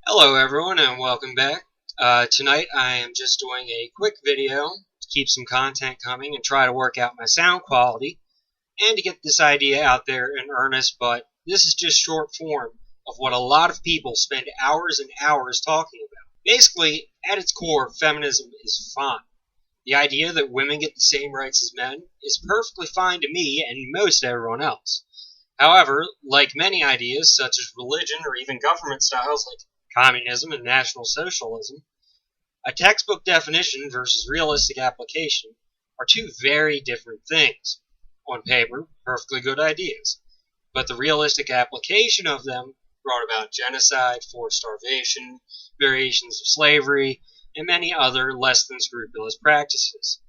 Hello everyone and welcome back. Tonight I am just doing a quick video to keep some content coming and try to work out my sound quality and to get this idea out there in earnest, but this is just short form of what a lot of people spend hours and hours talking about. Basically, at its core, feminism is fine. The idea that women get the same rights as men is perfectly fine to me and most everyone else. However, like many ideas such as religion or even government styles like communism and National Socialism, a textbook definition versus realistic application are two very different things. On paper, perfectly good ideas, but the realistic application of them brought about genocide, forced starvation, variations of slavery, and many other less than scrupulous practices.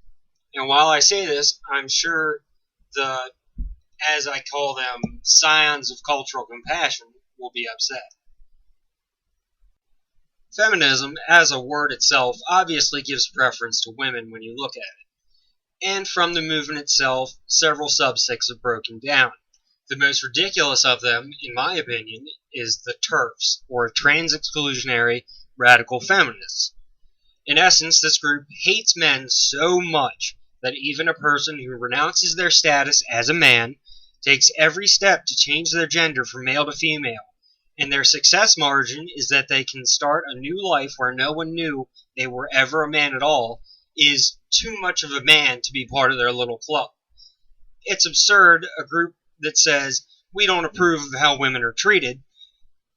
And while I say this, I'm sure the, as I call them, scions of cultural compassion will be upset. Feminism, as a word itself, obviously gives preference to women when you look at it. And from the movement itself, several subsects have broken down. The most ridiculous of them, in my opinion, is the TERFs, or trans-exclusionary radical feminists. In essence, this group hates men so much that even a person who renounces their status as a man takes every step to change their gender from male to female, and their success margin is that they can start a new life where no one knew they were ever a man at all, is too much of a man to be part of their little club. It's absurd a group that says, we don't approve of how women are treated,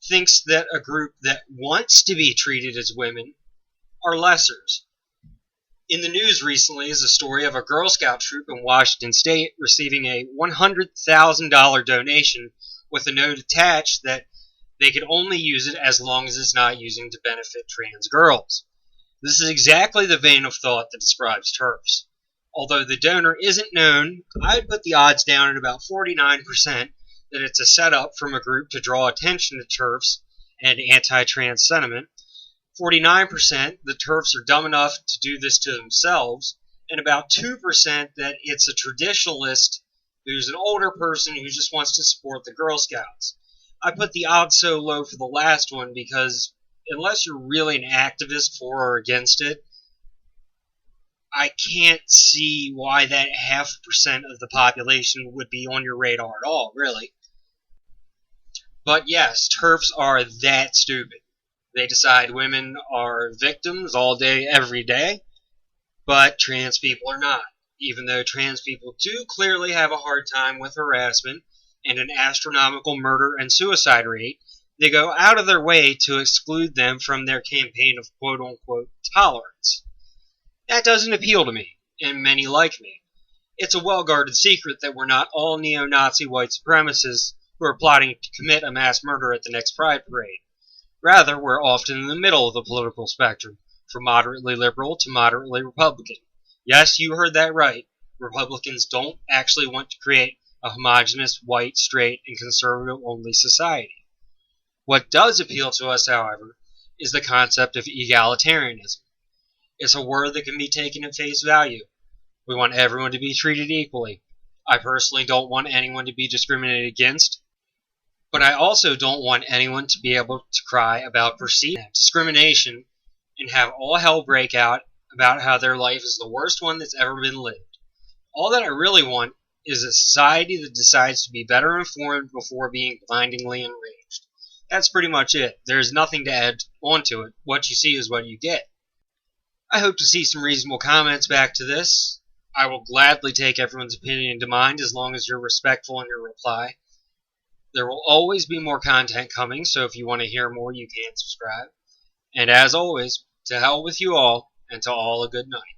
thinks that a group that wants to be treated as women are lessers. In the news recently is a story of a Girl Scout troop in Washington State receiving a $100,000 donation with a note attached that they could only use it as long as it's not using to benefit trans girls. This is exactly the vein of thought that describes TERFs. Although the donor isn't known, I'd put the odds down at about 49% that it's a setup from a group to draw attention to TERFs and anti-trans sentiment. 49% the TERFs are dumb enough to do this to themselves, and about 2% that it's a traditionalist who's an older person who just wants to support the Girl Scouts. I put the odds so low for the last one because unless you're really an activist for or against it, I can't see why that 0.5% of the population would be on your radar at all, really. But yes, TERFs are that stupid. They decide women are victims all day, every day, but trans people are not. Even though trans people do clearly have a hard time with harassment and an astronomical murder and suicide rate, they go out of their way to exclude them from their campaign of quote-unquote tolerance. That doesn't appeal to me, and many like me. It's a well-guarded secret that we're not all neo-Nazi white supremacists who are plotting to commit a mass murder at the next Pride Parade. Rather, we're often in the middle of the political spectrum, from moderately liberal to moderately Republican. Yes, you heard that right. Republicans don't actually want to create a homogeneous, white, straight, and conservative-only society. What does appeal to us, however, is the concept of egalitarianism. It's a word that can be taken at face value. We want everyone to be treated equally. I personally don't want anyone to be discriminated against, but I also don't want anyone to be able to cry about perceived discrimination and have all hell break out about how their life is the worst one that's ever been lived. All that I really want is a society that decides to be better informed before being blindingly enraged. That's pretty much it. There's nothing to add onto it. What you see is what you get. I hope to see some reasonable comments back to this. I will gladly take everyone's opinion into mind as long as you're respectful in your reply. There will always be more content coming, so if you want to hear more, you can subscribe. And as always, to hell with you all, and to all a good night.